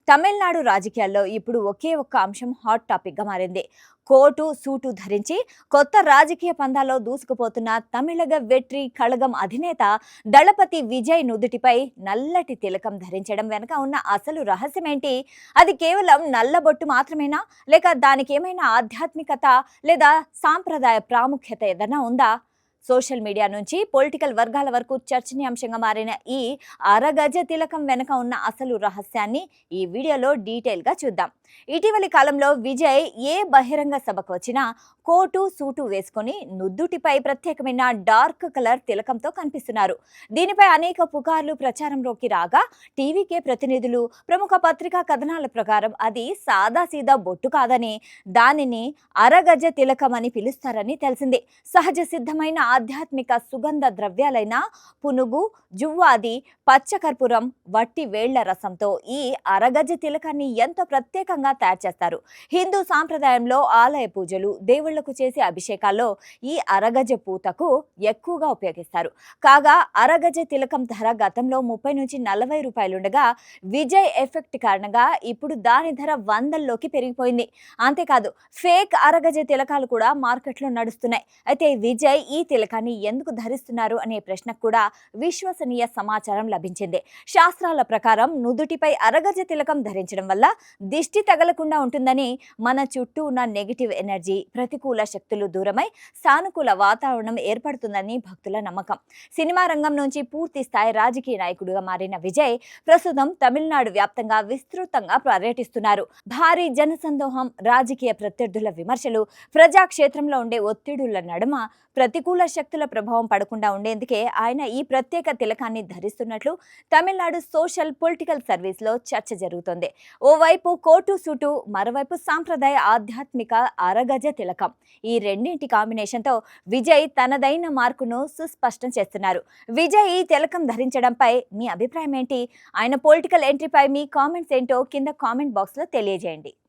తమిళనాడు రాజకీయాల్లో ఇప్పుడు ఒకే ఒక్క అంశం హాట్ టాపిక్గా మారింది. కోటు, సూటు ధరించి కొత్త రాజకీయ పందాలో దూసుకుపోతున్న తమిళగ వెట్రి కళగం అధినేత దళపతి విజయ్ నుదుటిపై నల్లటి తిలకం ధరించడం వెనుక ఉన్న అసలు రహస్యమేంటి? అది కేవలం నల్లబొట్టు మాత్రమేనా? లేక దానికి ఏమైనా ఆధ్యాత్మికత లేదా సాంప్రదాయ ప్రాముఖ్యత ఏదైనా ఉందా? సోషల్ మీడియా నుంచి పొలిటికల్ వర్గాల వరకు చర్చనీయాంశంగా మారిన ఈ అరగజ తిలకం వెనుక ఉన్న అసలు రహస్యాన్ని ఈ వీడియోలో డీటెయిల్గా చూద్దాం. ఇటీవలి కాలంలో విజయ్ ఏ బహిరంగ సభకు వచ్చినా కోటు సూటు వేసుకొని నుదుటిపై ప్రత్యేకమైన డార్క్ కలర్ తిలకంతో కనిపిస్తున్నారు. దీనిపై అనేక పుకార్లు ప్రచారంలోకి రాగా టీవీకే ప్రతినిధులు, ప్రముఖ పత్రికా కథనాల ప్రకారం అది సాదాసీదా బొట్టు కాదని, దానిని అరగజ తిలకం అని పిలుస్తారని తెలిసింది. సహజ సిద్ధమైన ఆధ్యాత్మిక సుగంధ ద్రవ్యాలైన పునుగు, జువ్వాది, పచ్చకర్పూరం, వట్టి వేళ్ల రసంతో ఈ అరగజ తిలకాన్ని ఎంతో ప్రత్యేకంగా తయారు చేస్తారు. హిందూ సాంప్రదాయంలో ఆలయ పూజలు, దేవుళ్లకు చేసే అభిషేకాల్లో ఈ అరగజ పూతకు ఎక్కువగా ఉపయోగిస్తారు. కాగా అరగజ తిలకం ధర గతంలో 30 నుంచి 40 రూపాయలుండగా విజయ్ ఎఫెక్ట్ కారణంగా ఇప్పుడు దాని ధర వందల్లోకి పెరిగిపోయింది. అంతేకాదు ఫేక్ అరగజ తిలకాలు కూడా మార్కెట్లో నడుస్తున్నాయి. అయితే విజయ్ ఈ తిలకాన్ని ఎందుకు ధరిస్తున్నారు అనే ప్రశ్నకు కూడా విశ్వసనీయ సమాచారం లభించింది. శాస్త్రాల ప్రకారం నుదుటిపై అరగజ తిలకం ధరించడం వల్ల దిష్టి తగలకుండా ఉంటుందని, మన చుట్టూ ఉన్న నెగిటివ్ ఎనర్జీ, ప్రతికూల శక్తులు దూరమై సానుకూల వాతావరణం ఏర్పడుతుందని భక్తుల నమ్మకం. సినిమా రంగం నుంచి పూర్తి స్థాయి రాజకీయ నాయకుడిగా మారిన విజయ్ ప్రస్తుతం తమిళనాడు వ్యాప్తంగా విస్తృతంగా పర్యటిస్తున్నారు. భారీ జనసందోహం, రాజకీయ ప్రత్యర్థుల విమర్శలు, ప్రజాక్షేత్రంలో ఉండే ఒత్తిడుల నడుమ ప్రతికూల శక్తుల ప్రభావం పడకుండా ఉండేందుకే ఆయన ఈ ప్రత్యేక తిలకాన్ని ధరిస్తున్నట్లు తమిళనాడు సోషల్ పొలిటికల్ సర్వీస్లో చర్చ జరుగుతోంది. ఓవైపు కోటు సూటు, మరోవైపు సాంప్రదాయ ఆధ్యాత్మిక అరగజ తిలకం. ఈ రెండింటి కాంబినేషన్తో విజయ్ తనదైన మార్కును సుస్పష్టం చేస్తున్నారు. విజయ్ ఈ తిలకం ధరించడంపై మీ అభిప్రాయం ఏంటి? ఆయన పొలిటికల్ ఎంట్రీపై మీ కామెంట్స్ ఏంటో కింద కామెంట్ బాక్స్లో తెలియజేయండి.